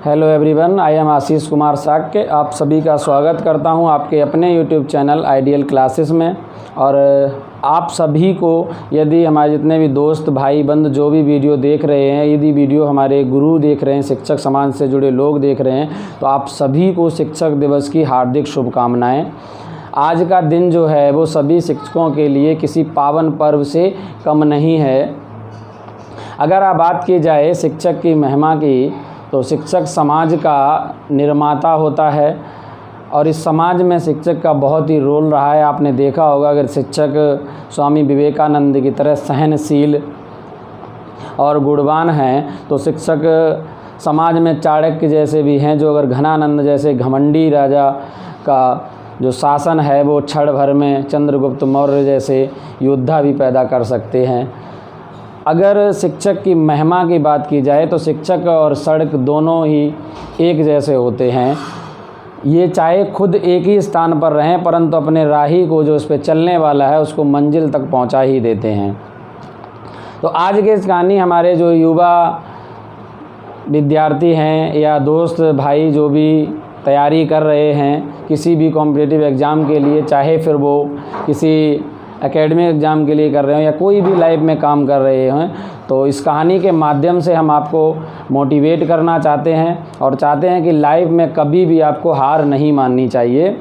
Hello everyone, I am Ashish Kumar Shakya. आप सभी का स्वागत करता हूं आपके अपने यूट्यूब चैनल आइडियल क्लासेस में। और आप सभी को, यदि हमारे जितने भी दोस्त भाई बंद जो भी वीडियो देख रहे हैं, यदि वीडियो हमारे गुरु देख रहे हैं, शिक्षक समाज से जुड़े लोग देख रहे हैं, तो आप सभी को शिक्षक दिवस की हार्दिक शुभकामनाएँ। आज का दिन जो है वो सभी शिक्षकों के लिए किसी पावन पर्व से कम नहीं है। अगर आप बात की जाए शिक्षक की महिमा की, तो शिक्षक समाज का निर्माता होता है और इस समाज में शिक्षक का बहुत ही रोल रहा है। आपने देखा होगा, अगर शिक्षक स्वामी विवेकानंद की तरह सहनशील और गुणवान हैं, तो शिक्षक समाज में चाणक्य जैसे भी हैं, जो अगर घनानंद जैसे घमंडी राजा का जो शासन है वो क्षण भर में चंद्रगुप्त मौर्य जैसे योद्धा भी पैदा कर सकते हैं। अगर शिक्षक की महिमा की बात की जाए तो शिक्षक और सड़क दोनों ही एक जैसे होते हैं। ये चाहे खुद एक ही स्थान पर रहें, परंतु अपने राही को, जो इस पे चलने वाला है, उसको मंजिल तक पहुंचा ही देते हैं। तो आज की इस कहानी हमारे जो युवा विद्यार्थी हैं या दोस्त भाई जो भी तैयारी कर रहे हैं किसी भी कॉम्पिटिटिव एग्ज़ाम के लिए, चाहे फिर वो किसी एकेडमिक एग्ज़ाम के लिए कर रहे हो या कोई भी लाइफ में काम कर रहे हैं, तो इस कहानी के माध्यम से हम आपको मोटिवेट करना चाहते हैं और चाहते हैं कि लाइफ में कभी भी आपको हार नहीं माननी चाहिए।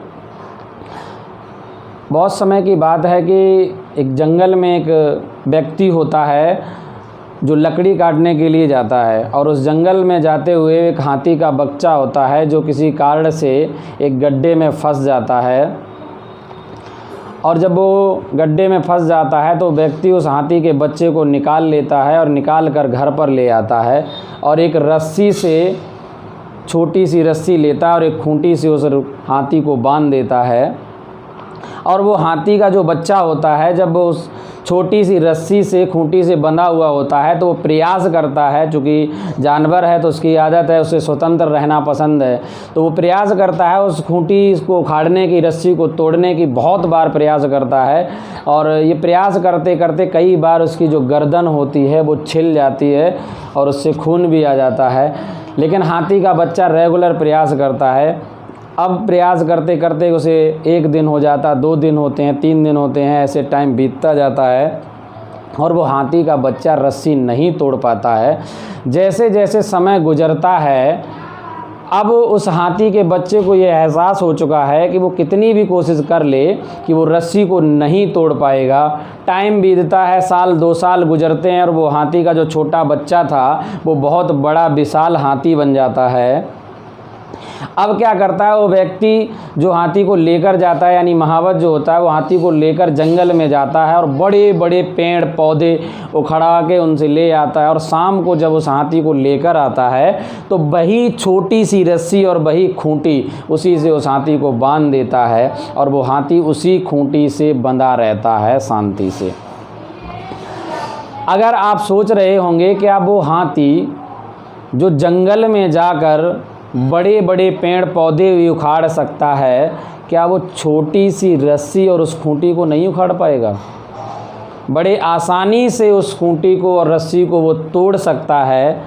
बहुत समय की बात है कि एक जंगल में एक व्यक्ति होता है जो लकड़ी काटने के लिए जाता है, और उस जंगल में जाते हुए एक हाथी का बच्चा होता है जो किसी कारण से एक गड्ढे में फंस जाता है। और जब वो गड्ढे में फंस जाता है तो व्यक्ति उस हाथी के बच्चे को निकाल लेता है और निकाल कर घर पर ले आता है और एक रस्सी से, छोटी सी रस्सी लेता है और एक खूंटी से उस हाथी को बांध देता है। और वो हाथी का जो बच्चा होता है, जब वो उस छोटी सी रस्सी से, खूंटी से बंधा हुआ होता है, तो वो प्रयास करता है, चूँकि जानवर है तो उसकी आदत है, उसे स्वतंत्र रहना पसंद है, तो वो प्रयास करता है उस खूंटी को उखाड़ने की, रस्सी को तोड़ने की बहुत बार प्रयास करता है। और ये प्रयास करते करते कई बार उसकी जो गर्दन होती है वो छिल जाती है और उससे खून भी आ जाता है। लेकिन हाथी का बच्चा रेगुलर प्रयास करता है। अब प्रयास करते करते उसे 1 दिन हो जाता, 2 दिन होते हैं, 3 दिन होते हैं, ऐसे टाइम बीतता जाता है और वो हाथी का बच्चा रस्सी नहीं तोड़ पाता है। जैसे जैसे समय गुजरता है, अब उस हाथी के बच्चे को ये एहसास हो चुका है कि वो कितनी भी कोशिश कर ले कि वो रस्सी को नहीं तोड़ पाएगा। टाइम बीतता है, साल 2 साल गुजरते हैं और वो हाथी का जो छोटा बच्चा था वो बहुत बड़ा विशाल हाथी बन जाता है। अब क्या करता है वो व्यक्ति, जो हाथी को लेकर जाता है, यानी महावत जो होता है, वो हाथी को लेकर जंगल में जाता है और बड़े बड़े पेड़ पौधे उखड़ा के उनसे ले आता है। और शाम को जब उस हाथी को लेकर आता है तो वही छोटी सी रस्सी और वही खूंटी, उसी से उस हाथी को बांध देता है और वो हाथी उसी खूंटी से बंधा रहता है शांति से। अगर आप सोच रहे होंगे कि अब वो हाथी जो जंगल में जाकर बड़े बड़े पेड़ पौधे भी उखाड़ सकता है, क्या वो छोटी सी रस्सी और उस खूंटी को नहीं उखाड़ पाएगा? बड़े आसानी से उस खूंटी को और रस्सी को वो तोड़ सकता है,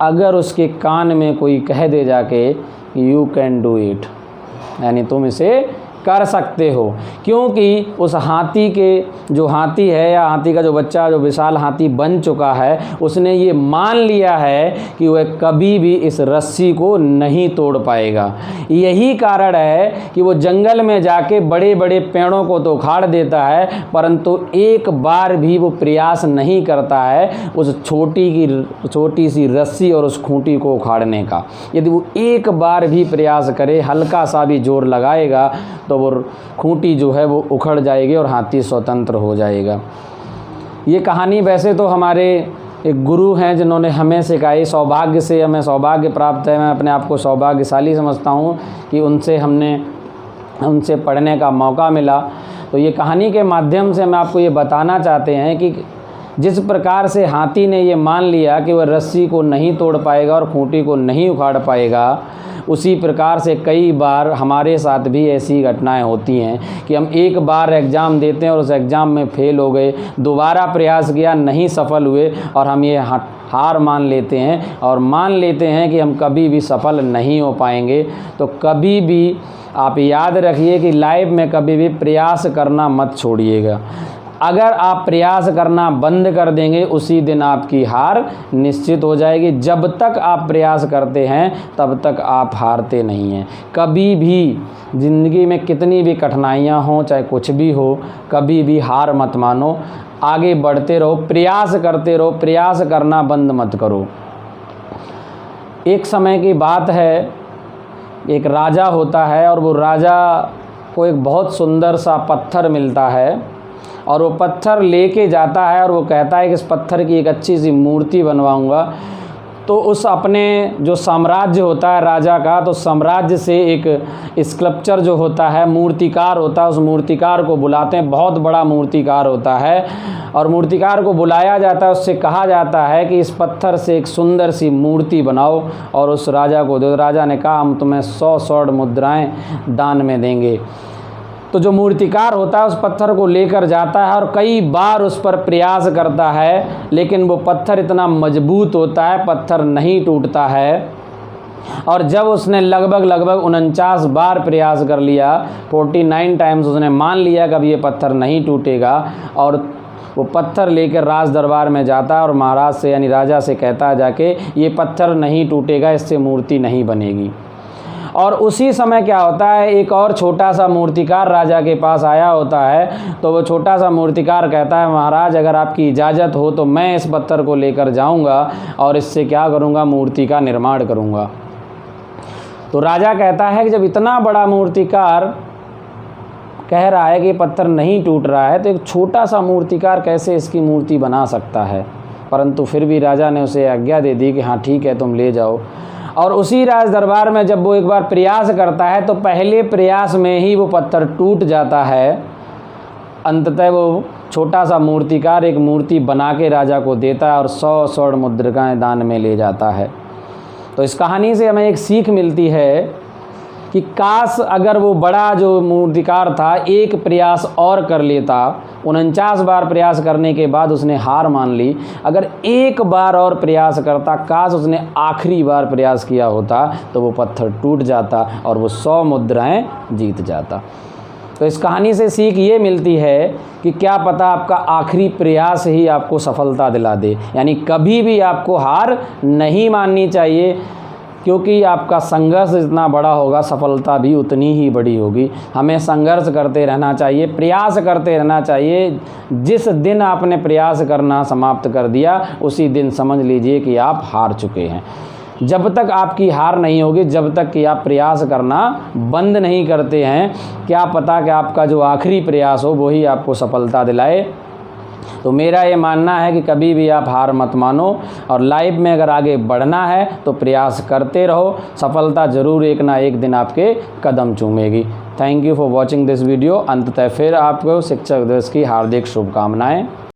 अगर उसके कान में कोई कह दे जाके यू कैन डू इट, यानी तुम इसे कर सकते हो। क्योंकि उस हाथी के, जो हाथी है या हाथी का जो बच्चा जो विशाल हाथी बन चुका है, उसने ये मान लिया है कि वह कभी भी इस रस्सी को नहीं तोड़ पाएगा। यही कारण है कि वो जंगल में जाके बड़े बड़े पेड़ों को तो उखाड़ देता है, परंतु एक बार भी वो प्रयास नहीं करता है उस छोटी सी रस्सी और उस खूंटी को उखाड़ने का। यदि वो एक बार भी प्रयास करे, हल्का सा भी जोर लगाएगा, तो वो खूंटी जो है वो उखड़ जाएगी और हाथी स्वतंत्र हो जाएगा। ये कहानी वैसे तो हमारे एक गुरु हैं जिन्होंने हमें सिखाई, सौभाग्य से हमें सौभाग्य प्राप्त है। मैं अपने आप को सौभाग्यशाली समझता हूँ कि उनसे पढ़ने का मौका मिला। तो ये कहानी के माध्यम से हम आपको ये बताना चाहते हैं कि जिस प्रकार से हाथी ने ये मान लिया कि वह रस्सी को नहीं तोड़ पाएगा और खूंटी को नहीं उखाड़ पाएगा, उसी प्रकार से कई बार हमारे साथ भी ऐसी घटनाएं होती हैं कि हम एक बार एग्ज़ाम देते हैं और उस एग्ज़ाम में फ़ेल हो गए, दोबारा प्रयास किया, नहीं सफल हुए और हम ये हार मान लेते हैं और मान लेते हैं कि हम कभी भी सफल नहीं हो पाएंगे। तो कभी भी आप याद रखिए कि लाइफ में कभी भी प्रयास करना मत छोड़िएगा। अगर आप प्रयास करना बंद कर देंगे उसी दिन आपकी हार निश्चित हो जाएगी। जब तक आप प्रयास करते हैं तब तक आप हारते नहीं हैं। कभी भी ज़िंदगी में कितनी भी कठिनाइयाँ हों, चाहे कुछ भी हो, कभी भी हार मत मानो, आगे बढ़ते रहो, प्रयास करते रहो, प्रयास करना बंद मत करो। एक समय की बात है, एक राजा होता है और वो राजा को एक बहुत सुंदर सा पत्थर मिलता है और वो पत्थर लेके जाता है और वो कहता है कि इस पत्थर की एक अच्छी सी मूर्ति बनवाऊंगा। तो उस अपने जो साम्राज्य होता है राजा का, तो साम्राज्य से एक स्कल्पचर जो होता है, मूर्तिकार होता है, उस मूर्तिकार को बुलाते हैं। बहुत बड़ा मूर्तिकार होता है और मूर्तिकार को बुलाया जाता है, उससे कहा जाता है कि इस पत्थर से एक सुंदर सी मूर्ति बनाओ और उस राजा को दो। राजा ने कहा हम तुम्हें 100 स्वर्ण मुद्राएं दान में देंगे। तो जो मूर्तिकार होता है उस पत्थर को लेकर जाता है और कई बार उस पर प्रयास करता है, लेकिन वो पत्थर इतना मजबूत होता है, पत्थर नहीं टूटता है। और जब उसने लगभग 49 बार प्रयास कर लिया, 49 टाइम्स उसने मान लिया कि अब ये पत्थर नहीं टूटेगा, और वो पत्थर लेकर राज दरबार में जाता है और महाराज से यानी राजा से कहता है जाके, ये पत्थर नहीं टूटेगा, इससे मूर्ति नहीं बनेगी। और उसी समय क्या होता है, एक और छोटा सा मूर्तिकार राजा के पास आया होता है। तो वो छोटा सा मूर्तिकार कहता है महाराज अगर आपकी इजाज़त हो तो मैं इस पत्थर को लेकर जाऊंगा और इससे क्या करूंगा, मूर्ति का निर्माण करूंगा। तो राजा कहता है कि जब इतना बड़ा मूर्तिकार कह रहा है कि पत्थर नहीं टूट रहा है तो एक छोटा सा मूर्तिकार कैसे इसकी मूर्ति बना सकता है। परंतु फिर भी राजा ने उसे आज्ञा दे दी कि हाँ ठीक है तुम ले जाओ। और उसी राज दरबार में जब वो एक बार प्रयास करता है तो पहले प्रयास में ही वो पत्थर टूट जाता है। अंततः वो छोटा सा मूर्तिकार एक मूर्ति बना के राजा को देता है और 100 स्वर्ण मुद्रिकाएं दान में ले जाता है। तो इस कहानी से हमें एक सीख मिलती है कि काश अगर वो बड़ा जो मूर्तिकार था एक प्रयास और कर लेता। 49 बार प्रयास करने के बाद उसने हार मान ली। अगर एक बार और प्रयास करता, काश उसने आखिरी बार प्रयास किया होता, तो वो पत्थर टूट जाता और वो 100 मुद्राएं जीत जाता। तो इस कहानी से सीख ये मिलती है कि क्या पता आपका आखिरी प्रयास ही आपको सफलता दिला दे। यानी कभी भी आपको हार नहीं माननी चाहिए, क्योंकि आपका संघर्ष जितना बड़ा होगा सफलता भी उतनी ही बड़ी होगी। हमें संघर्ष करते रहना चाहिए, प्रयास करते रहना चाहिए। जिस दिन आपने प्रयास करना समाप्त कर दिया उसी दिन समझ लीजिए कि आप हार चुके हैं। जब तक आपकी हार नहीं होगी, जब तक कि आप प्रयास करना बंद नहीं करते हैं, क्या पता कि आपका जो आखिरी प्रयास हो वही आपको सफलता दिलाए। तो मेरा ये मानना है कि कभी भी आप हार मत मानो और लाइफ में अगर आगे बढ़ना है तो प्रयास करते रहो। सफलता ज़रूर एक ना एक दिन आपके कदम चूमेगी। Thank you for watching this video. अंततः फिर आपको शिक्षक दिवस की हार्दिक शुभकामनाएं।